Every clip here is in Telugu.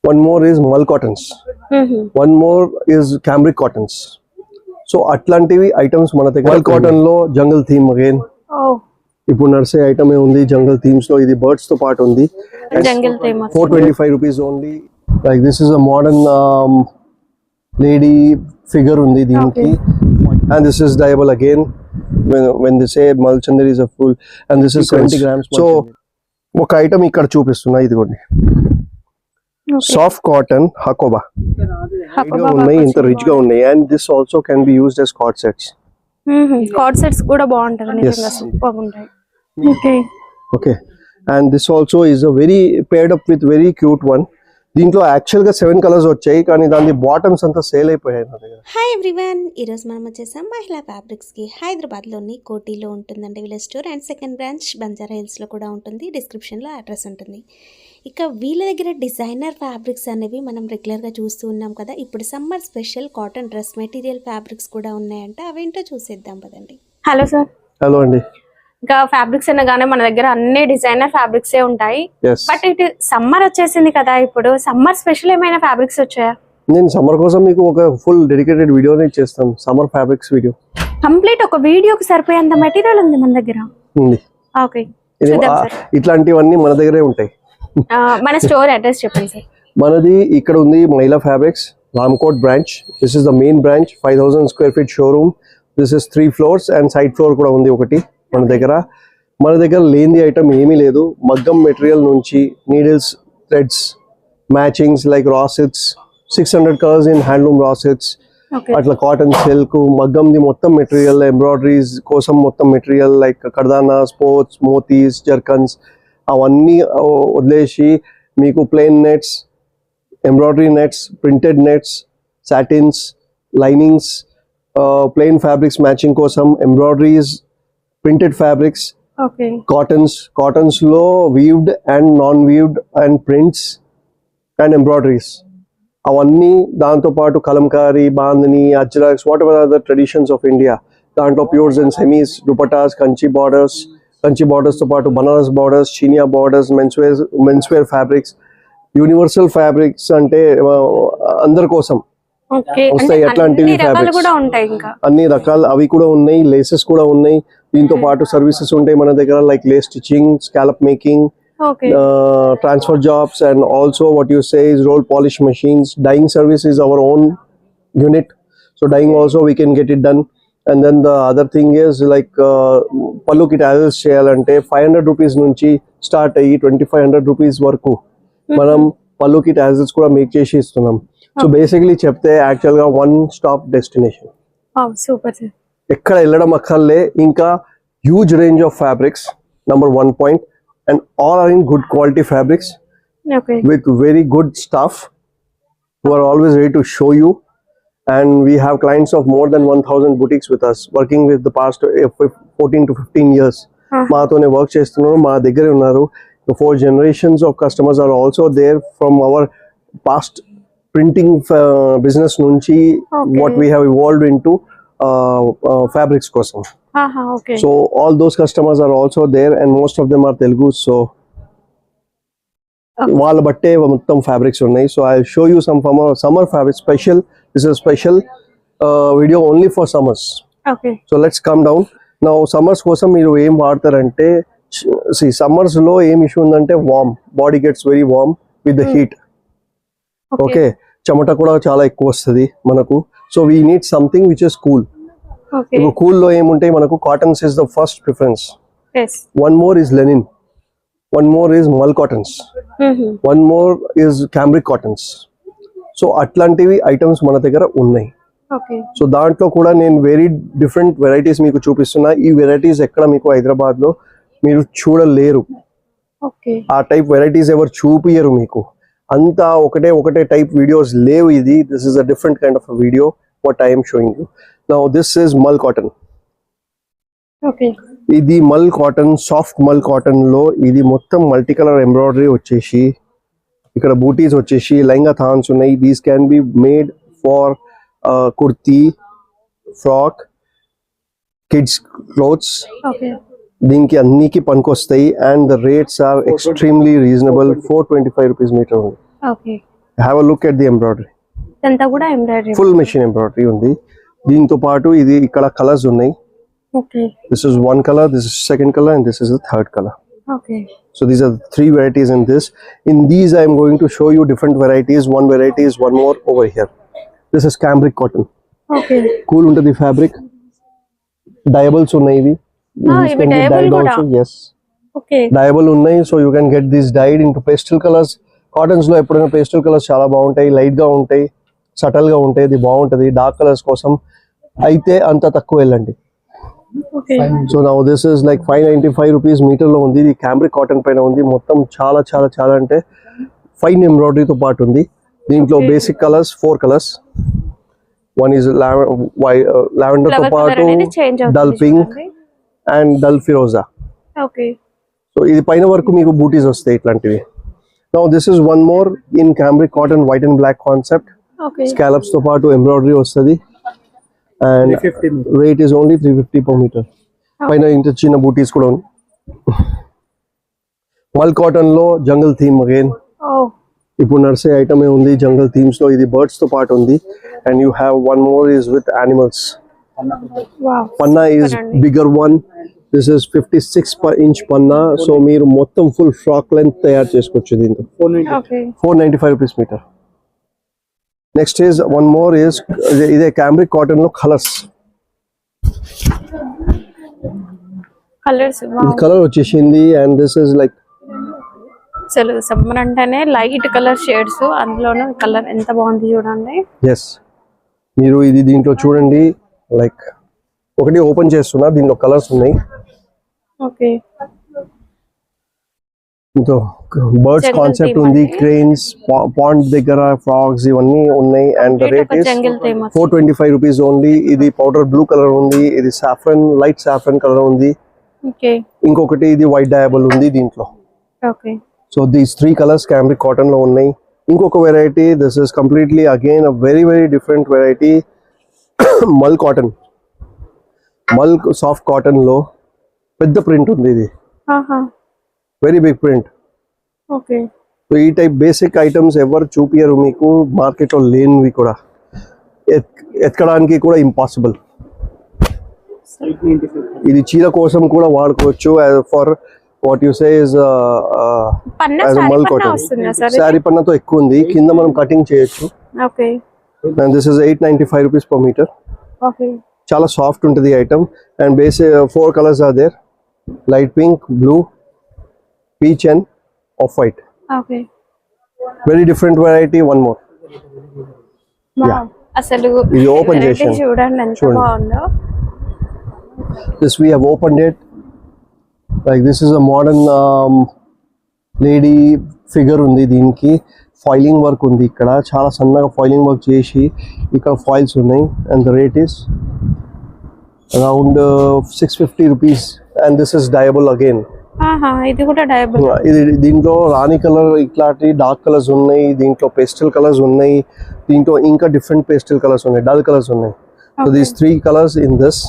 one more is mull cottons, one more is cambric cottons. So atlantivi items mana దగ్గర mull cotton lo jungle theme again. Oh, ఇప్పుడు నర్సే ఐటమ్ ఉంది జంగల్ థీమ్స్ లో, ఇది బర్డ్స్ తో పాటు ఉంది. jungle theme. 425 rupees only. Like this is a modern lady figure undi deenki, and this is dyeable again when they say Malchandari is a full, and this is 70 grams. So ఒక ఐటమ్ ఇక్కడ చూపిస్తున్నా, ఇదిగోండి సాఫ్ట్ కాటన్ హకోబా ఉన్నాయి, ఇంత రిచ్ గా ఉన్నాయి. And this also can be used as cot sets. Cot sets కూడా బాగుంటాయి నిజంగా, సూపర్ గా ఉంటాయి. Okay, and this also is a very paired up with very cute one. దీంట్లో యాక్చువల్ గా 7 కలర్స్ వచ్చాయి, కానీ దాని బాటమ్స్ అంతా సేల్ అయిపోయాయి నా దగ్గర. హాయ్ ఎవ్రీవన్, ఈరోజు మనం వచ్చేసాం మహిళా ఫ్యాబ్రిక్స్కి. హైదరాబాద్లోని కోటిలో ఉంటుందండి వీళ్ళ store, and second branch Banjara హిల్స్లో కూడా ఉంటుంది. డిస్క్రిప్షన్లో అడ్రస్ ఉంటుంది. ఇక వీళ్ళ దగ్గర డిజైనర్ ఫ్యాబ్రిక్స్ అనేవి మనం రెగ్యులర్గా చూస్తూ ఉన్నాం కదా. ఇప్పుడు summer special cotton dress material fabrics కూడా ఉన్నాయంట, అవేంటో చూసేద్దాం పదండి. Hello sir. హలో అండి. ఇంకా ఫ్యాబ్రిక్స్ అనగానే మన దగ్గర అన్ని డిజైనర్ ఫ్యాబ్రిక్స్ ఏ ఉంటాయి. Yes. బట్ ఇటు సమ్మర్ వచ్చేసింది కదా, ఇప్పుడు సమ్మర్ స్పెషల్ ఏమైనా ఫ్యాబ్రిక్స్ వచ్చాయా? నేను సమ్మర్ కోసం మీకు ఒక ఫుల్ డెడికేటెడ్ వీడియోని చేస్తాను, సమ్మర్ ఫ్యాబ్రిక్స్ వీడియో. కంప్లీట్ ఒక వీడియోకి సరిపోయేంత మెటీరియల్ ఉంది మన దగ్గర. ఉంది. ఓకే, ఇట్లాంటివన్నీ మన దగ్గరే ఉంటాయి. మన స్టోర్ అడ్రస్ చెప్పండి సార్. మనది ఇక్కడ ఉంది మహిళా fabrics, Ramkot branch. This is the main branch, 5000 square feet showroom. This is 3 floors and side floor కూడా ఉంది ఒకటి మన దగ్గర. మన దగ్గర లేని ఐటమ్ ఏమీ లేదు. మగ్గం మెటీరియల్ నుంచి needles, threads, matchings like rosettes, 600 colours in handloom rosettes, అట్లా కాటన్, సిల్క్, మగ్గంది మొత్తం మెటీరియల్, ఎంబ్రాయిడరీస్ కోసం మొత్తం మెటీరియల్ లైక్ కర్దానా, స్పోర్ట్స్, మోతీస్, జర్కన్స్, అవన్నీ వదిలేసి మీకు plain nets, embroidery nets, printed nets, satins, linings, plain fabrics matching కోసం, embroideries, printed fabrics, cottons lo weaved and non weaved and prints and embroideries, avanni danto paatu kalamkari, bandhani, ajraks, whatever are the traditions of India, danto pures and semis, dupattas, kanchi borders to paatu banaras borders, chinia borders, menswear fabrics, universal fabrics ante andar kosam వస్తాయి. అట్లాంటివి అన్ని రకాలు అవి కూడా ఉన్నాయి, లేసెస్ కూడా ఉన్నాయి. దీంతో పాటు సర్వీసెస్ ఉంటాయి మన దగ్గర, like lace stitching, scallop making, transfer jobs, and also what you say is roll polish machines. Dyeing service is our own unit, so dyeing also we can get it done. And then the other thing is like పళ్ళుకి టాజెస్ చేయాలంటే 500 rupees నుంచి స్టార్ట్ అయ్యి 2500 rupees వరకు మనం పళ్ళుకి టాజెస్ కూడా మేక్ చేసి ఇస్తున్నాం. సో బేసిక్లీ చెప్తే యాక్చువల్ గా one stop destination. Super sir. ఎక్కడ వెళ్ళడం అక్కర్లే. ఇంకా huge range of fabrics, number 1 point, and all are in good quality fabrics with very good stuff who are always ready to show you. And we have clients of more than 1000 boutiques with us, working with the past 14 to 15 years. మాతోనే వర్క్ చేస్తున్నారు, మా దగ్గరే ఉన్నారు. 4 generations of customers are also there from our past printing business nunchi, what we have evolved into fabrics kosam. So all those customers are also there, and most of them are Telugu, so వాళ్ళ బట్టే మొత్తం ఫ్యాబ్రిక్స్ ఉన్నాయి. So I show you some summer fabric special. This is a special video only for summers. So let's come down now. Summers కోసం మీరు ఏం వాడతారంటే, see summers లో ఏం ఇష్యూ ఉందంటే warm, body gets very warm with the heat. Okay, చెమట కూడా చాలా ఎక్కువ వస్తుంది మనకు. So we need something which is cool. ఇప్పుడు కూల్ లో ఏముంటాయి మనకు, cottons is the first preference. One more is linen, one more is mul cottons, one more is cambric cottons. So అట్లాంటివి ఐటమ్స్ మన దగ్గర ఉన్నాయి. సో దాంట్లో కూడా నేను వెరీ డిఫరెంట్ వెరైటీస్ మీకు చూపిస్తున్నా. ఈ వెరైటీస్ ఎక్కడ మీకు హైదరాబాద్ లో మీరు చూడలేరు. ఆ టైప్ వెరైటీస్ ఎవరు చూపియరు మీకు. అంతా ఒకటే టైప్ వీడియోస్ లేవు. ఇది this is a different kind of video what I M showing you now. This is మల్ కాటన్. ఇది మల్ కాటన్, సాఫ్ట్ మల్ కాటన్ లో ఇది మొత్తం మల్టీ కలర్ ఎంబ్రాయిడరీ వచ్చేసి, ఇక్కడ బూటీస్ వచ్చేసి, లెహంగా థాన్స్ ఉన్నాయి. These can be made for kurti, frock, kids clothes. దీనికి అన్నికి పనికొస్తాయి. And the rates are extremely reasonable. 425 rupees metre ఉంది. Have a look at the embroidery, ఇదంతా కూడా ఎంబ్రాయిడరీ. ఫుల్ మెషిన్ ఎంబ్రాయిడరీ ఉంది. దీంతో పాటు ఇది ఇక్కడ కలర్స్ ఉన్నాయి. Okay this is one colour, this is second colour and this is the third colour. Okay So these are the 3 varieties in this. In these I am going to show you different varieties. One variety is one more over here. This is cambric cotton. Okay Cool untadi fabric. Dyeables unnai ivi. These ivi can be dyeable dyed kuda. also. Yes. Okay Dyeable unnai, so you can get these dyed into pastel colors. Cottons lo eppudaina pastel colors chaala baaguntayi, light ga untayi, subtle ga untayi. Idi baaguntadi dark colors kosam aithe anta takku ellandi. Okay so now this is like 595 rupees metre లో ఉంది. ఇది క్యాంబ్రిక్ కాటన్ పైన ఉంది. మొత్తం చాలా చాలా చాలా అంటే ఫైన్ ఎంబ్రాయిడరీతో పాటు ఉంది. దీంట్లో basic colours 4 colours. One is lavender తో పాటు డల్ పింక్ అండ్ డల్ ఫిరోజా. ఓకే సో ఇది పైన వరకు మీకు బూటీస్ వస్తాయి ఇట్లాంటివి. Now this is one more in cambric cotton white and black concept. Okay scallops తో పాటు ఎంబ్రాయిడరీ వస్తుంది. And rate is only 350 per meter. పైన ఇంత చిన్న బూటీస్ కూడా ఉంది. మల్ కాటన్ లో జంగల్ థీమ్ అగైన్. ఓ ఇప్పుడు నర్సే ఐటమ్ ఉంది జంగల్ థీమ్స్ లో. ఇది బర్డ్స్ తో పాటు ఉంది. And you have one more is with animals. Wow పన్నా is bigger one. This is 56 inch పన్నా. సో మీరు మొత్తం ఫుల్ ఫ్రాక్ లెంత్ తయారు చేసుకోవచ్చు దీంతో. Okay 495 rupees metre. Next is one more is ఇదే క్యాంబ్రిక్ కాటన్ లో కలర్స్. కలర్స్ ఇది కలర్ వచ్చేసింది. అండ్ దిస్ ఇస్ లైక్ అసలు సమ్మర్ అంటేనే లైట్ కలర్ షేడ్స్, అందులోనూ కలర్ ఎంత బాగుంది చూడండి. ఎస్, మీరు ఇది దీంట్లో చూడండి. లైక్ ఒకటి ఓపెన్ చేస్తున్నా, దీంట్లో కలర్స్ ఉన్నాయి. ఓకే దీంట్లో బర్డ్స్ Jungle కాన్సెప్ట్ theme ఉంది. అంటే? క్రేన్స్, పాండ్ దగ్గర ఫ్రాగ్స్ ఇవన్నీ ఉన్నాయి. And the rate is jungle theme 425 rupees only. ఇది పౌడర్ బ్లూ కలర్ ఉంది. ఇది సాఫ్రన్, లైట్ సాఫ్రన్ కలర్ ఉంది. ఓకే ఇంకొకటి ఇది వైట్ డయాబుల్ ఉంది దీంట్లో. Okay so these 3 colours cambric cotton లో ఉన్నాయి. ఇంకొక variety, this is completely again a very very different variety. Mul cotton. Mul soft cotton లో పెద్ద ప్రింట్ ఉంది. ఇది ఆహా very big print. Okay so ఈ టైప్ బేసిక్ ఐటమ్స్ ఎవరు చూపియరు మీకు. మార్కెట్ లో లేనివి కూడా, ఎత్కడానికి కూడా ఇంపాసిబుల్. ఇది చీర కోసం కూడా వాడుకోవచ్చు. For what you say is పన్నా మల్ సారీ పన్నా కాటన్. వస్తుందా సార్? శారీ పన్నతో ఎక్కువ ఉంది. కింద మనం కటింగ్ చేయొచ్చు. Okay and this is 895 rupees per metre. Okay చాలా సాఫ్ట్ ఉంటుంది item. And basic 4 colours are there. Light pink, blue, peach and off white. Okay very different variety. One more. Wow అసలు ఇది open variety చేశాను. చూడండి ఎంత చూడండి. బాగుందో. This we have opened it. Like this is a modern lady figure ఉంది. దీనికి ఫాయిలింగ్ వర్క్ ఉంది. ఇక్కడ చాలా సన్నగా ఫాయిలింగ్ వర్క్ చేసి ఇక్కడ ఫాయిల్స్ ఉన్నాయి. And the rate is around 650 rupees. And this is డయబుల్ again. ఆహా ఇది కూడా డయబుల్. ఇది దీంట్లో రాణి కలర్ ఇట్లాంటి డార్క్ కలర్స్ ఉన్నాయి. దీంట్లో పేస్టల్ కలర్స్ ఉన్నాయి. దీంట్లో ఇంకా డిఫరెంట్ పేస్టల్ కలర్స్ ఉన్నాయి, డల్ కలర్స్ ఉన్నాయి. So these 3 colours in this.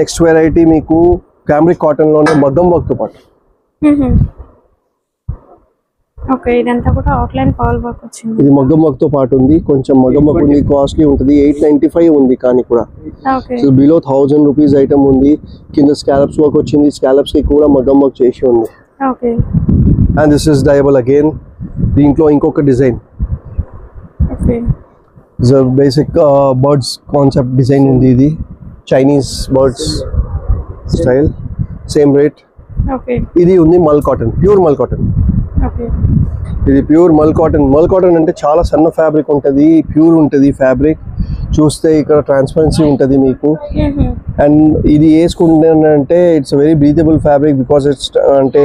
Next variety మీకు క్యాంబ్రిక్ కాటన్ లోనే మగ్గం వర్క్ తో పాటు. ఓకే ఇదంతా కూడా అవుట్లైన్ పర్ల్ వర్క్ వచ్చింది. ఇది మగ్గం వర్క్ తో పాటు ఉంది. కొంచెం మగ్గం వర్క్ ఉంది, కాస్ట్లీ ఉంటుంది. 895 ఉంది. కానీ కూడా okay so below 1000 rupees item ఉంది. కింద స్కాలప్స్ వర్క్ వచ్చింది. స్కాలప్స్ కి కూడా మగ్గం వర్క్ చేసి ఉంది. Okay and this is డయబుల్ again. దీంట్లో ఇంకొక design okay basic birds concept design ఉంది. ఇది Chinese birds style. Same rate. Okay ఇది ఉంది మల్ cotton, pure mul cotton. Okay ఇది ప్యూర్ మల్ కాటన్. మల్ కాటన్ అంటే చాలా సన్న ఫ్యాబ్రిక్ ఉంటుంది, ప్యూర్ ఉంటుంది ఫ్యాబ్రిక్. చూస్తే ఇక్కడ ట్రాన్స్పరెన్సీ ఉంటుంది మీకు. అండ్ ఇది వేసుకుంటే it's very breathable fabric because it's అంటే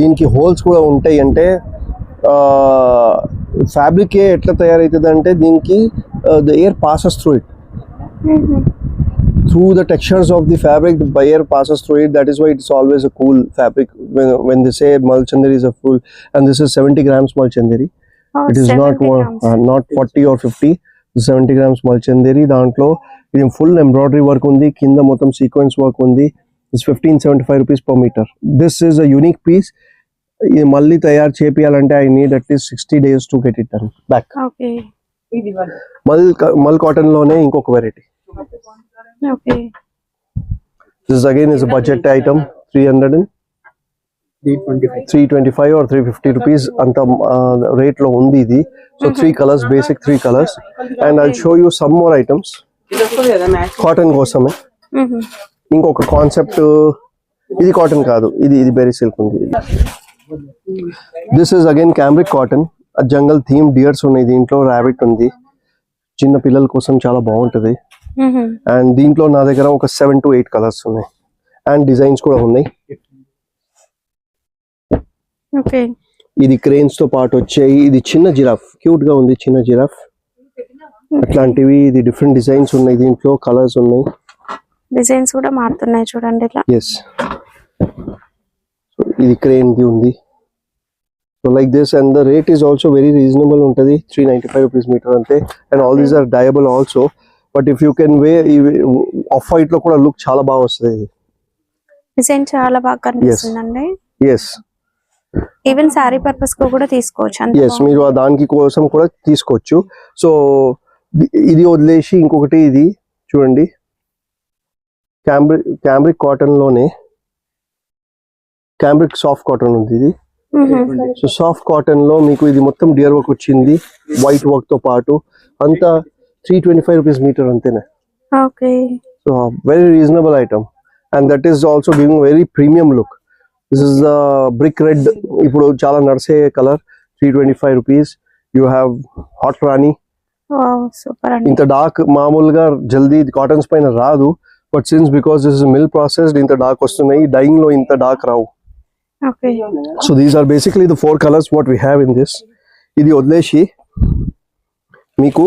దీనికి హోల్స్ కూడా ఉంటాయి. అంటే ఫ్యాబ్రిక్ ఎట్లా తయారవుతుంది అంటే దీనికి the air passes through it. Through the textures of the fabric, the air passes through it. That is why it's always a cool fabric. When they say Malchandari is a full, and this is 70 grams Malchandari. It is not 40 or 50. 70 grams Malchandari. దాంట్లో ఇది full embroidery work ఉంది. కింద మొత్తం sequence work ఉంది. It's 1575 rupees per meter. This is a unique piece. ఇది మళ్ళీ తయారు చేపియాలంటే I need at least 60 days to get it done back. Okay మల్ కాటన్ లోనే ఇంకొక variety. Okay this again is budget item 325 or 350 rupees అంత రేట్ లో ఉంది ఇది. So 3 colors, basic 3 colors, and I'll show you some more items. Cotton కోసమే ఇంకొక కాన్సెప్ట్. ఇది కాటన్ కాదు, ఇది బెరీ సిల్క్ ఉంది. This is again cambric cotton. Jungle theme deers ఉన్నాయి దీంట్లో, రాబిట్ ఉంది. చిన్న పిల్లల కోసం చాలా బాగుంటది. అండ్ దీంట్లో నా దగ్గర ఒక 7 to 8 కలర్స్ ఉన్నాయి అండ్ డిజైన్స్ కూడా ఉన్నాయి. ఓకే ఇది క్రేన్స్ తో పాటు వచ్చాయి. ఇది చిన్న జిరాఫ్, క్యూట్ గా ఉంది చిన్న జిరాఫ్. అట్లాంటివి ఇది డిఫరెంట్ డిజైన్స్ ఉన్నాయి దీంట్లో, కలర్స్ ఉన్నాయి. డిజైన్స్ కూడా మారుతున్నాయి చూడండి ఇట్లా. ఎస్, ఇది క్రేన్ ది ఉంది. So like this, and the rate is also very reasonable ఉంటుంది, 395 rupees మీటర్ అంతే. And all these are dyeable also. But if you can way, off white లో కూడా లుక్ చాలా బాగా వస్తుంది. డిజైన్ చాలా బాగా కనిపిస్తుందండి. ఎస్, ఈవెన్ సారీ పర్పస్ కు కూడా తీసుకోవచ్చు. ఎస్, మీరు దానికి కోసం కూడా తీసుకోవచ్చు. సో ఇది వదిలేసి ఇంకొకటి ఇది చూడండి, క్యామ్రిక్ కాటన్ లోనే క్యామ్రిక్ సాఫ్ట్ కాటన్ ఉంది ఇది. సో సాఫ్ట్ కాటన్ లో మీకు ఇది మొత్తం డియర్ వర్క్ వచ్చింది, వైట్ వర్క్ తో పాటు. అంతా 325 rupees మీటర్ అంతేనే. Okay, so very reasonable item, and that is also giving very premium look. This is the brick red, ఇప్పుడు చాలా నడిసే colour, 325 rupees. You have hot rani. Super అండి. ఇంత డార్క్ మామూలుగా జల్దీ కాటన్స్ పైన రాదు, but since because this is mill processed ఇంత డార్క్ వస్తున్నాయి. డైయింగ్ లో ఇంత డార్క్ రావు. Okay, so these are basically the 4 colors what we have in this. ఇది వదిలేసి మీకు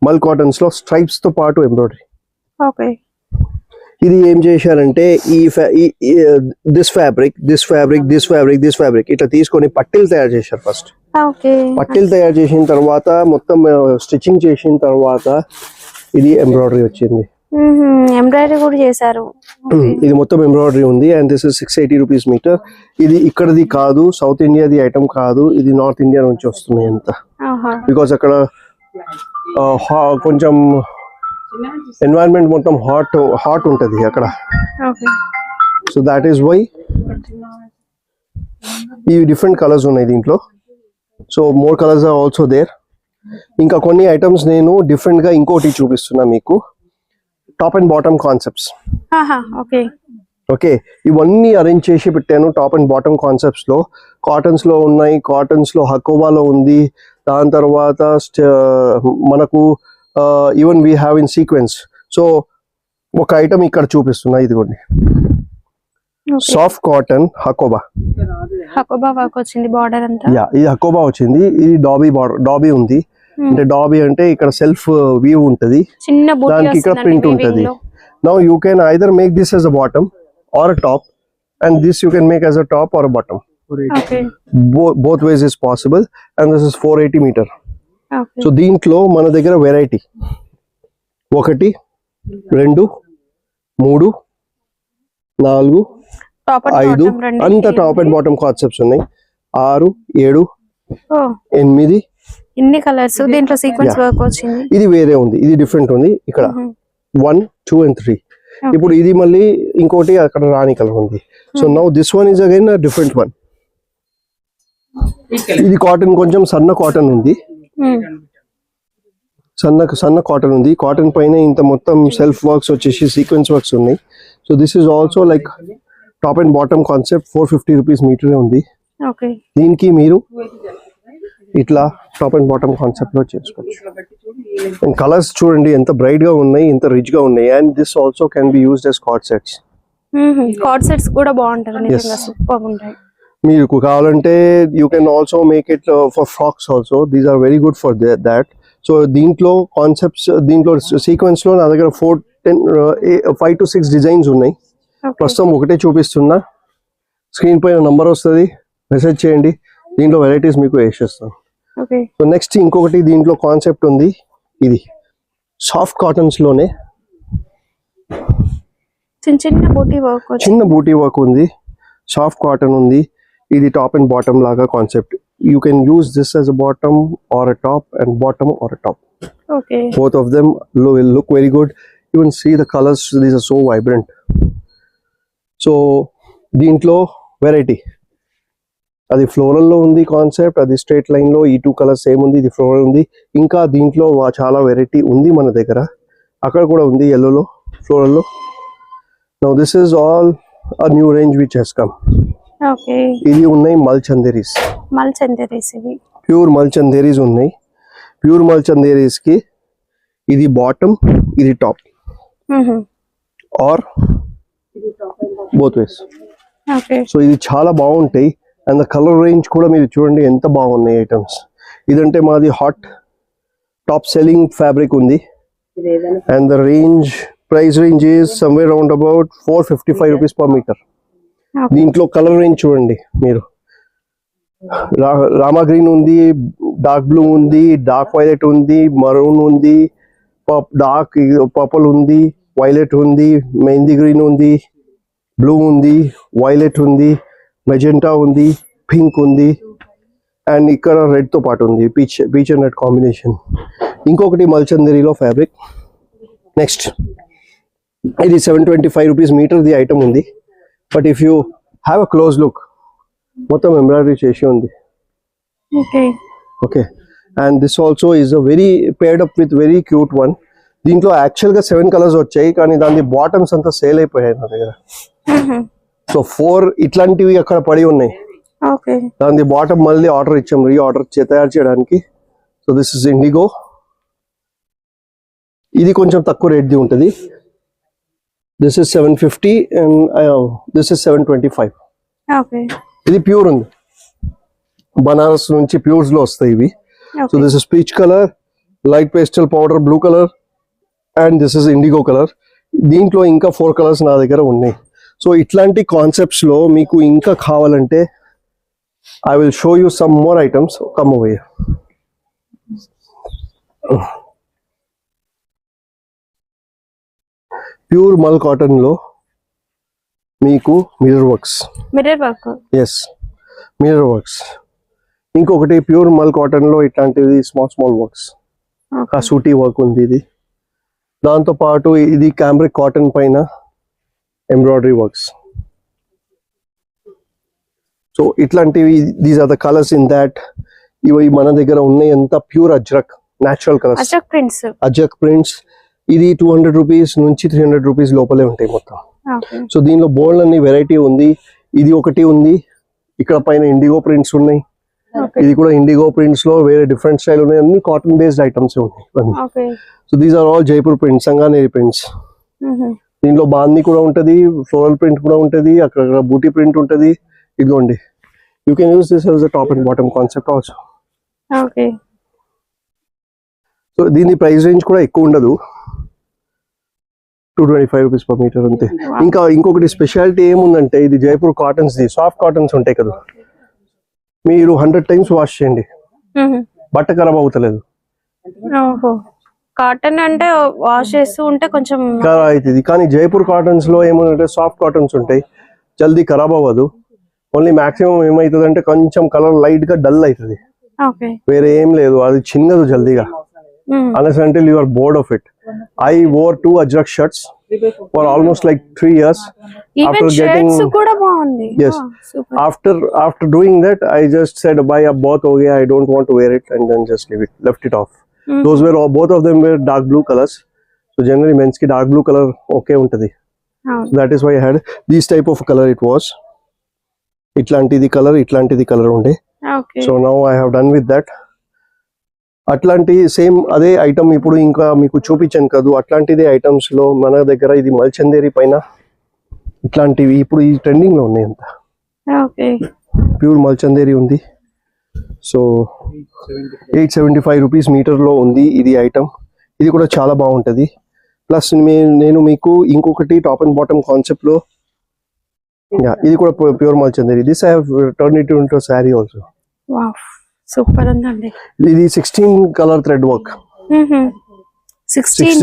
మల్ కాటన్స్ లో స్ట్రైప్స్ తో పాటు ఎంబ్రాయిడరీ. ఓకే, ఇది ఏం చేశారంటే దిస్ ఫ్యాబ్రిక్ ఇట్లా తీసుకొని పట్టీలు తయారు చేశారు. ఫస్ట్ ఓకే, పట్టీలు తయారు చేసిన తర్వాత మొత్తం స్టిచ్చింగ్ చేసిన తర్వాత ఇది ఎంబ్రాయిడరీ వచ్చింది. ఎంబ్రాయిడరీ కూడా చేశారు. ఇది మొత్తం ఎంబ్రాయిడరీ ఉంది. And this is 680 rupees metre. ఇది ఇక్కడది కాదు, సౌత్ ఇండియాది ఐటమ్ కాదు, ఇది నార్త్ ఇండియా నుంచి వస్తున్నాయి అంత. బికాస్ అక్కడ కొంచెం ఎన్వైరన్మెంట్ మొత్తం హాట్ ఉంటది అక్కడ. సో దాట్ ఈస్ వై ఈ డిఫరెంట్ కలర్స్ ఉన్నాయి దీంట్లో. So more colours are also there. ఇంకా కొన్ని ఐటమ్స్ నేను డిఫరెంట్ గా ఇంకోటి చూపిస్తున్నా మీకు, top and bottom concepts. Okay, ఇవన్నీ అరేంజ్ చేసి పెట్టాను. టాప్ అండ్ బాటమ్ కాన్సెప్ట్స్ లో కాటన్స్ లో ఉన్నాయి, కాటన్స్ లో హకోబాలో ఉంది. దాని తర్వాత మనకు even we have in sequence. సో ఒక ఐటమ్ ఇక్కడ చూపిస్తున్నా, ఇదిగోండి, సాఫ్ట్ కాటన్ హకోబా వర్క్ వచ్చింది, బార్డర్ అంతా. యా, ఇది హకోబా వచ్చింది. ఇది డాబీ బార్డర్, డాబీ ఉంది. అంటే డాబీ అంటే ఇక్కడ సెల్ఫ్ వ్యూ ఉంటది, దానికి ఇక్కడ ప్రింట్ ఉంటది. Now you can either make this as a bottom or a top, and this you can make as a top or a bottom. Both ways is possible, and this is 480 meter. So దీంట్లో మన దగ్గర వెరైటీ 1 2 3 4 5 అంత టాప్ అండ్ బాటమ్ కాన్సెప్ట్స్ ఉన్నాయి. 6 7 8 ఇన్ని కలర్స్. దీంట్లో సీక్వెన్స్ వర్క్ వచ్చింది. ఇది వేరే ఉంది, ఇది డిఫరెంట్ ఉంది. ఇక్కడ 1 2 and 3. ఇప్పుడు ఇది మళ్ళీ ఇంకోటి అక్కడ రాణి కలర్ ఉంది. So now this one is again different one. ఇది కాటన్, కొంచెం సన్న కాటన్ ఉంది, సన్న కాటన్ ఉంది. కాటన్ పైన ఇంత మొత్తం సెల్ఫ్ వర్క్స్ వచ్చేసి సీక్వెన్స్ వర్క్స్ ఉన్నాయి. So this is also like top and bottom concept, 450 rupees metre ఉంది. దీనికి మీరు ఇట్లా టాప్ అండ్ బాటమ్ కాన్సెప్ట్ లో చేసుకోవచ్చు. అండ్ కలర్స్ చూడండి ఎంత బ్రైట్ గా ఉన్నాయి, ఎంత రిచ్ గా ఉన్నాయి. And this also can be used as card sets. Card sets కూడా బాగుంటాయి, నిజంగా సూపర్ ఉంటాయి. మీకు కావాలంటే you can also make it for frocks also. These are very good for that. సో దీంట్లో కాన్సెప్ట్స్, దీంట్లో సీక్వెన్స్ లో నా దగ్గర 5 to 6 డిజైన్స్ ఉన్నాయి. ప్రస్తుతం ఒకటే చూపిస్తున్నా. స్క్రీన్ పైన నంబర్ వస్తుంది, మెసేజ్ చేయండి, దీంట్లో వెరైటీస్ మీకు వేసేస్తాను. సో నెక్స్ట్ ఇంకొకటి దీంట్లో కాన్సెప్ట్ ఉంది, ఇది సాఫ్ట్ కాటన్స్ లోనే చిన్న బూటీ వర్క్ ఉంది. సాఫ్ట్ కాటన్ ఉంది. ఇది టాప్ అండ్ బాటమ్ లాగా concept. You can use this as a bottom or a top and bottom or a top. Okay. Both of them will look very good. You can see the colors, these are so vibrant. So దీంట్లో వెరైటీ, అది ఫ్లోరల్ లో ఉంది కాన్సెప్ట్, అది స్ట్రైట్ లైన్ లో ఈ 2 కలర్స్ సేమ్ ఉంది, ఇది ఫ్లోరల్ ఉంది. ఇంకా దీంట్లో చాలా వెరైటీ ఉంది మన దగ్గర. అక్కడ కూడా ఉంది ఎల్లోలో, ఫ్లోరల్ లో. Now this is all a new range which has come. Okay. ఇది ఉన్నాయి మల్చందేరీస్. మల్చందేరీస్ ఇవి ప్యూర్ మల్చందేరీస్ ఉన్నాయి. ప్యూర్ మల్చందేరీస్ కి ఇది బాటమ్, ఇది top or both ways. Okay. So ఇది చాలా బాగుంటాయి. అండ్ ద కలర్ రేంజ్ కూడా మీరు చూడండి ఎంత బాగున్నాయి ఐటమ్స్. ఇదంటే మాది హాట్ టాప్ సెల్లింగ్ ఫ్యాబ్రిక్ ఉంది. And the range price range is somewhere around about 455 rupees per metre. దీంట్లో కలర్ రేంజ్ చూడండి మీరు, రామా గ్రీన్ ఉంది, డార్క్ బ్లూ ఉంది, డార్క్ వైలెట్ ఉంది, మరూన్ ఉంది, డార్క్ పర్పుల్ ఉంది, వైలెట్ ఉంది, మెహందీ గ్రీన్ ఉంది, బ్లూ ఉంది, వైలెట్ ఉంది, మెజెంటా ఉంది, పింక్ ఉంది, అండ్ ఇక్కడ రెడ్ తో పాటు ఉంది, పీచ్ అండ్ రెడ్ కాంబినేషన్. ఇంకొకటి మల్చందేరీలో ఫ్యాబ్రిక్. నెక్స్ట్ ఇది 725 రూపీస్ మీటర్ ది ఐటమ్ ఉంది. But if you have a close look, మొత్తం ఎంబ్రాయిడరీ చేసి ఉంది. Okay. Okay. And this also is a very paired up with very cute one. దీంట్లో యాక్చువల్ గా 7 కలర్స్ వచ్చాయి, కానీ దాని బాటమ్స్ అంతా సేల్ అయిపోయాయి నా దగ్గర. సో 4 ఇట్లాంటివి అక్కడ పడి ఉన్నాయి. ఓకే. దాని బాటమ్ మళ్ళీ ఆర్డర్ ఇచ్చాం, ఆర్డర్ తయారు చేయడానికి. So this is IndiGo. ఇది కొంచెం తక్కువ రేట్ ది ఉంటుంది. This is 750 and this is 725. Okay. ఇది ప్యూర్ ఉంది, బనారస్ నుంచి ప్యూర్స్ లో వస్తాయి ఇవి. So this is peach colour, light pastel powder blue colour, and this is IndiGo colour. దీంట్లో ఇంకా 4 కలర్స్ నా దగ్గర ఉన్నాయి. సో ఇట్లాంటి కాన్సెప్ట్స్ లో మీకు ఇంకా కావాలంటే I will show you some more items. Come over here. Pure mul cotton లో మీకు mirror works. Mirror work. Yes, mirror works. ఇంకొకటి ప్యూర్ మల్ కాటన్ లో ఇట్లాంటిది స్మాల్ వర్క్స్, కసూటీ వర్క్ ఉంది ఇది. దాంతో పాటు ఇది క్యాంబ్రిక్ కాటన్ పైన ఎంబ్రాయిడరీ వర్క్స్. సో ఇట్లాంటివి, these are the colours in that. ఇవి మన దగ్గర ఉన్నాయి. ఎంత pure Ajrak natural colours, Ajrak prints. Ajrak prints. ఇది 200 రూపీస్ నుంచి 300 రూపీస్ లోపలే ఉంటాయి మొత్తం. ఓకే. సో దీనిలో బోల్డ్ అన్ని వెరైటీ ఉంది. ఇది ఒకటి ఉంది. ఇక్కడ పైన ఇండిగో ప్రింట్స్ ఉన్నాయి. ఇది కూడా ఇండిగో ప్రింట్స్ లో వేరే డిఫరెంట్ స్టైల్ ఉన్నాయి. అన్ని కాటన్ బేస్డ్ ఐటమ్స్ ఉన్నాయి. Okay. So these are all Jaipur prints, Sanganeri prints. దీంట్లో బాందీ కూడా ఉంటది, ఫ్లోరల్ ప్రింట్ కూడా ఉంటది, అక్కడ బూటీ ప్రింట్ ఉంటది. ఇదిగోండి, you can use this as a top and bottom concept also. Okay. So దీని ప్రైస్ రేంజ్ కూడా ఎక్కువ ఉండదు, 225 రూపీస్ పర్ మీటర్ అంతే. ఇంకా ఇంకొకటి స్పెషాలిటీ ఏముందంటే, ఇది Jaipur cottons the soft cottons ఉంటాయి కదా, మీరు 100 టైమ్స్ వాష్ చేయండి, బట్ట ఖరాబ్ అవుతలేదు. కాటన్ అంటే వాష్ చేస్తూ ఉంటే కొంచెం ఖరాబ్ అవుతుంది. కానీ జైపూర్ కాటన్స్ లో ఏమంటే సాఫ్ట్ కాటన్స్ ఉంటాయి, జల్దీ ఖరాబ్ అవ్వదు. ఓన్లీ మాక్సిమం ఏమవుతుంది అంటే కొంచెం కలర్ లైట్ గా డల్ అవుతుంది, వేరే ఏం లేదు. అది చిన్నదు జల్దీగా. Unless until you are bored of it. I wore 2 Ajrak shirts for almost like 3 years. Even after getting shirts kuda baagundi. Yes. Super. After doing that, I just said, "Bhai, ab bahut ho gaya. I don't want to wear it," and then just left it off. Those were both of them were dark blue colors. So generally, men's ki dark blue color okay untadi. So that is why I had this type of color. It was itlantidi color unde. Okay. So now I have done with that. అట్లాంటి సేమ్ అదే ఐటమ్ ఇప్పుడు ఇంకా మీకు చూపించాను కదా, అట్లాంటిదే ఐటమ్స్ లో మన దగ్గర ఇది మల్చందేరి పైన ఇట్లాంటివి ఇప్పుడు ఈ ట్రెండింగ్ లో ఉన్నాయి. అంత ప్యూర్ మల్చందేరి ఉంది. సో 875 రూపీస్ మీటర్ లో ఉంది ఇది ఐటమ్. ఇది కూడా చాలా బాగుంటది. ప్లస్ నేను మీకు ఇంకొకటి టాప్ అండ్ బాటమ్ కాన్సెప్ట్ లో, ఇది కూడా pure Mulchanderi. This I have turn it into sari also. Wow, super ఉందండి. ఇది 16 colour thread work. 16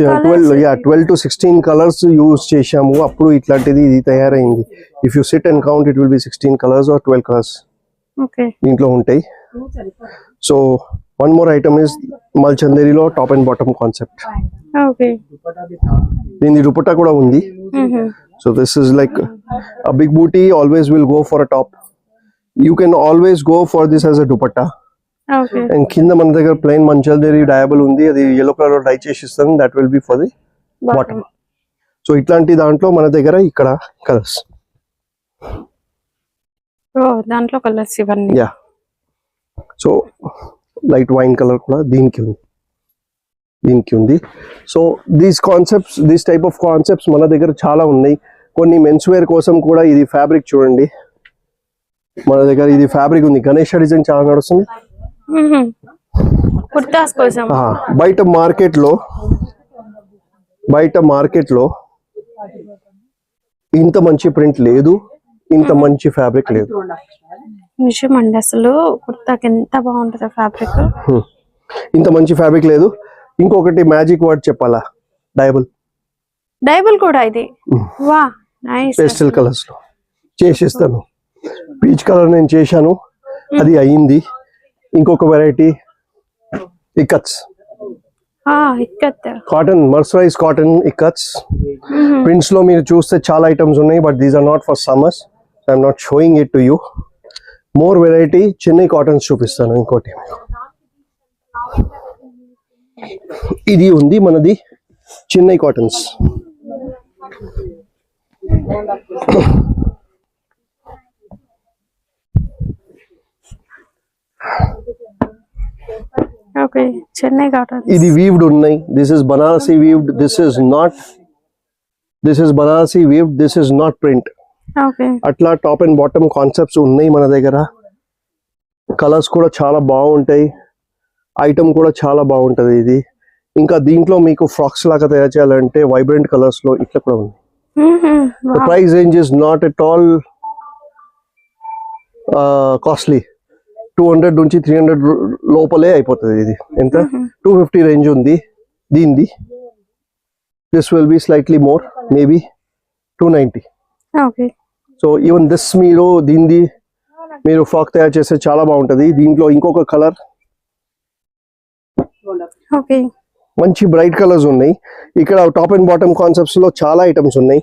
12 to 16 colours use చేశాము, అప్పుడు ఇట్లాంటిది ఇది తయారైంది. If you sit and count it will be 16 colours or 12 colours okay దీంట్లో ఉంటాయి. So one more item is మల్చందేరిలో top and bottom concept. Okay దీని దుపట్టా కూడా ఉంది. So this is like a big booty always will go for a top. You can always go for this as a dupatta. Okay and కింద మన దగ్గర ప్లెయిన్ మంచల్దేరి డయాబుల్ ఉంది, అది yellow కలర్ లో డై చేసి ఇస్తాను. That will be for the bottom. So ఇట్లాంటి దాంట్లో మన దగ్గర ఇక్కడ కలర్స్, ఓ దాంట్లో కలర్స్ ఇవన్నీ. Yeah. So light wine colour కూడా దీనికి ఉంది. So these concepts, these type of concepts మన దగ్గర చాలా ఉన్నాయి. కొన్ని మెన్స్ వేర్ కోసం కూడా ఇది ఫ్యాబ్రిక్ చూడండి, మన దగ్గర ఇది ఫ్యాబ్రిక్ ఉంది. గణేష్ డిజైన్ చాలా నడుస్తుంది. కుర్తాస్ కోసం బయట మార్కెట్ లో ఇంత మంచి ప్రింట్ లేదు, ఇంత మంచి ఫ్యాబ్రిక్ లేదు. నిజమండి, అసలు కుర్తాకి ఎంత బాగుంటుందో ఫ్యాబ్రిక్. ఇంత మంచి ఫ్యాబ్రిక్ లేదు. ఇంకొకటి మ్యాజిక్ వర్డ్ చెప్పాలా, డైబుల్ కూడా ఇది. వా నైస్. పేస్టల్ కలర్స్ లో చేసిస్తాను. పీచ్ కలర్ నేను చేశాను, అది అయ్యింది. ఇంకొక variety ikats, cotton, mercerised cotton ikats. Prints లో మీరు చూస్తే చాలా ఐటమ్స్ ఉన్నాయి, but these are not for summers. I'm not showing it to you. More variety Chennai cottons చూపిస్తాను. ఇంకోటి ఇది ఉంది మనది Chennai cottons. Okay Chennai cotton. ఇది వీవ్డ్ ఉన్నాయి. This is Banarasi weaved. This is Banarasi weaved. This is not print. Okay అట్లా టాప్ అండ్ బాటమ్ కాన్సెప్ట్స్ ఉన్నాయి మన దగ్గర. కలర్స్ కూడా చాలా బాగుంటాయి, ఐటమ్ కూడా చాలా బాగుంటది ఇది. ఇంకా దీంట్లో మీకు ఫ్రాక్స్ లాగా తయారు చేయాలంటే వైబ్రెంట్ కలర్స్ లో ఇట్లా కూడా ఉంది. The price range is not at all costly. 200 నుంచి 300 లోపలే అయిపోతుంది. ఇది ఎంత 250 రేంజ్ ఉంది దీనిది. This will be slightly more, maybe 290. Okay so even this మీరు ఫ్రాక్ తయారు చేస్తే చాలా బాగుంటది. దీంట్లో ఇంకొక కలర్, ఓకే మంచి బ్రైట్ కలర్స్ ఉన్నాయి. ఇక్కడ టాప్ అండ్ బాటమ్ కాన్సెప్ట్స్ లో చాలా ఐటమ్స్ ఉన్నాయి.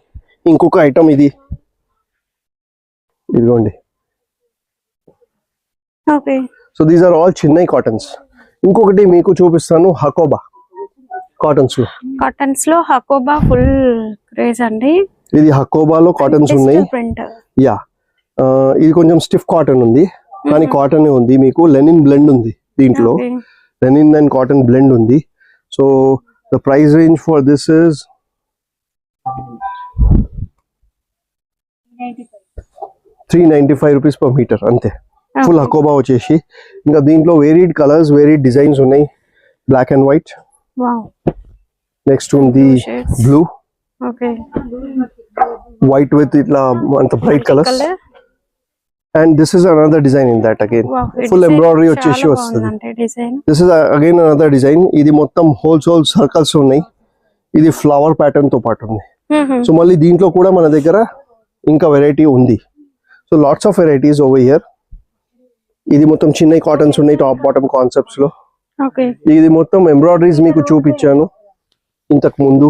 ఇంకొక ఐటమ్ ఇదిగోండి. Okay so these are all Chennai cottons. ఇంకొకటి మీకు చూపిస్తాను హకోబా కాటన్స్ లో హకోబా ఫుల్ క్రేజ్ అండి. ఇది హకోబాలో కాటన్స్ ఉన్నాయి. యా, ఇది కొంచెం స్టిఫ్ కాటన్ ఉంది, కానీ కాటన్ ఉంది. మీకు లెనిన్ బ్లెండ్ ఉంది దీంట్లో. లెనిన్ అండ్ కాటన్ బ్లెండ్ ఉంది. So the price range for this is 395 rupees per metre అంతే. ఫుల్ హకోబా వచ్చేసి. ఇంకా దీంట్లో వేరీడ్ కలర్స్, వేరీడ్ డిజైన్స్ ఉన్నాయి. బ్లాక్ అండ్ వైట్, నెక్స్ట్ ఉంది బ్లూ, వైట్ విత్ ఇట్లా అంత bright colours. And this is another design in that again. Full embroidery వచ్చేసి వస్తుంది. This is again another design. ఇది మొత్తం హోల్స్ సర్కిల్స్ ఉన్నాయి. ఇది ఫ్లవర్ ప్యాటర్న్ తో పాటు ఉంది. సో మళ్ళీ దీంట్లో కూడా మన దగ్గర ఇంకా వెరైటీ ఉంది. So lots of varieties over here. ఇది మొత్తం చెన్నై కాటన్స్ ఉన్నాయి టాప్ బాటమ్ కాన్సెప్ట్స్ లో. ఇది మొత్తం ఎంబ్రాయిడరీస్ మీకు చూపించాను ఇంతకు ముందు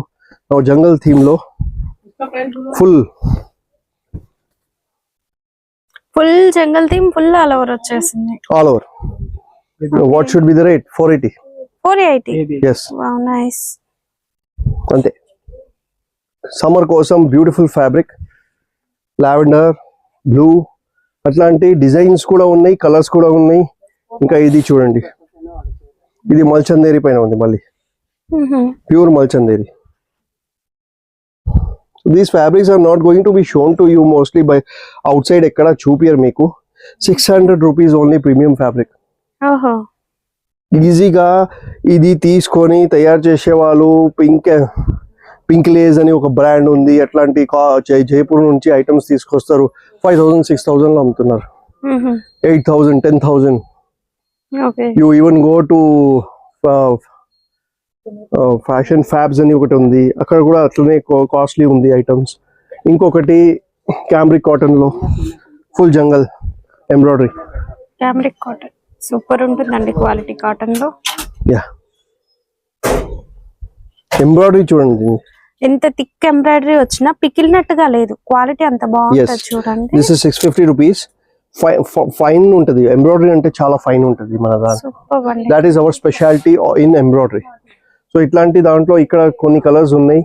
జంగల్ థీమ్ లో. Full jungle theme, full all over వచ్చేసింది. All over. What should be the rate? 480. 480. yes. Wow, nice. అంతే. సమ్మర్ కోసం బ్యూటిఫుల్ ఫ్యాబ్రిక్. లావెండర్, బ్లూ, అట్లాంటి డిజైన్స్ కూడా ఉన్నాయి, కలర్స్ కూడా ఉన్నాయి. ఇంకా ఇది చూడండి, ఇది మల్చందేరి పైన ఉంది మళ్ళీ, pure Mulchanderi. These fabrics are not going to be shown to you mostly by outside. ఎక్కడ చూపియరు మీకు. 600 రూపీస్ ఓన్లీ ప్రీమియం ఫ్యాబ్రిక్. ఈజీగా ఇది తీసుకొని తయారు చేసే వాళ్ళు పింక్ లేజ్ అని ఒక బ్రాండ్ ఉంది. అట్లాంటి జైపూర్ నుంచి ఐటమ్స్ తీసుకొస్తారు. 5000, 6000 లో అమ్ముతున్నారు. 8000, 10,000. You even go to fashion fabs అని ఒకటి ఉంది, అక్కడ కూడా అట్లనే కాస్ట్లీ ఉంది ఐటమ్స్. ఇంకొకటి క్యామ్రిక్ కాటన్ లో ఫుల్ జంగల్ ఎంబ్రాయిడరీ. క్యామ్రిక్ కాటన్ సూపర్ ఉంటుందండి క్వాలిటీ కాటన్ లో. యా, ఎంబ్రాయిడరీ చూడండి, ఎంత థిక్ ఎంబ్రాయిడరీ వచ్చినా పికిలినట్టుగా లేదు, క్వాలిటీ అంత బాగుంటది చూడండి. This is 650 rupees. ఫైన్ ఉంటది ఎంబ్రాయిడరీ, అంటే చాలా ఫైన్ ఉంటది మన దాంట్లో. సూపర్ అండి. That is our speciality in embroidery. So ఇట్లాంటి దాంట్లో ఇక్కడ కొన్ని కలర్స్ ఉన్నాయి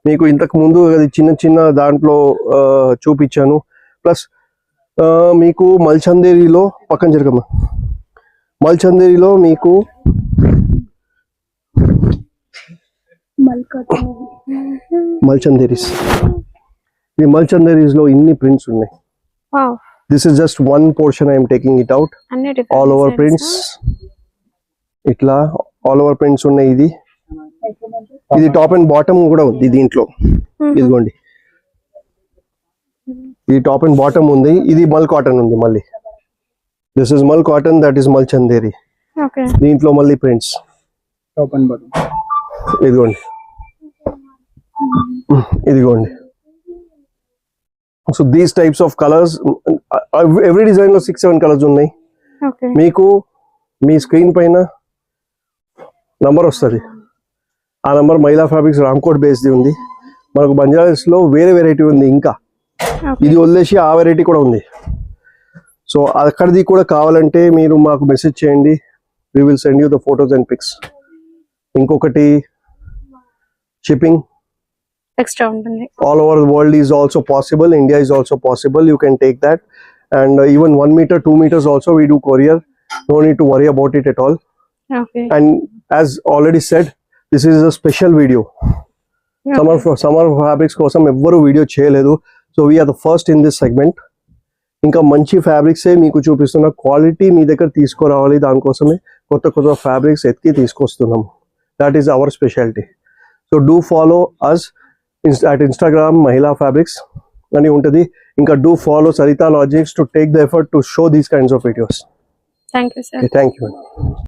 మీకు. ఇంతకు ముందు అది చిన్న చిన్న దాంట్లో చూపించాను. ప్లస్ మీకు మల్చందేరిలో పక్కన జరగమ్మ, మల్చందేరిలో మీకు మల్చందేరీస్, ఈ మల్చందేరీస్ లో ఇన్ని ప్రింట్స్ ఉన్నాయి. This is just one portion, I'm taking it out. All over prints, ఇట్లా ఆల్ ఓవర్ ప్రింట్స్ ఉన్నాయి. ఇది టాప్ అండ్ బాటమ్ కూడా ఉంది దీంట్లో. ఇదిగోండి, ఇది టాప్ అండ్ బాటమ్ ఉంది. ఇది మల్ కాటన్ ఉంది మళ్ళీ. దిస్ ఇస్ మల్ కాటన్, దట్ ఈస్ మల్ చందేరి. దీంట్లో మళ్ళీ ప్రింట్స్ టాప్ అండ్ బాటమ్. ఇదిగోండి, ఇదిగోండి. So these types of colours, every design లో 6-7 కలర్స్ ఉన్నాయి. మీకు మీ స్క్రీన్ పైన నంబర్ వస్తుంది. ఆ నంబర్ మహిళా ఫ్యాబ్రిక్స్ రామ్కోట్ బేస్ది ఉంది. మనకు బంజారాస్ లో వేరే వెరైటీ ఉంది, ఇంకా ఇది వదిలేసి ఆ వెరైటీ కూడా ఉంది. సో అక్కడిది కూడా కావాలంటే మీరు మాకు మెసేజ్ చేయండి, we will send you the photos and pics. ఇంకొకటి షిప్పింగ్ ఎక్స్ట్రా ఉంటుంది. All over the world is also possible, India is also possible, you can take that. And even 1 meter 2 meters also we do courier, no need to worry about it at all. And as already said, this is a special video. Summer fabrics కోసం ఎవ్వరు వీడియో చేయలేదు. So we are the first in this segment. ఇంకా మంచి ఫ్యాబ్రిక్సే మీకు చూపిస్తున్న, క్వాలిటీ మీ దగ్గర తీసుకురావాలి, దానికోసమే కొత్త కొత్త ఫ్యాబ్రిక్స్ ఎత్తి తీసుకొస్తున్నాము. That is our speciality. So do follow us at Instagram Mahila Fabrics అని ఉంటుంది. ఇంకా do follow Saritha Logics to take the effort to show these kinds of videos. Thank you sir. Thank you.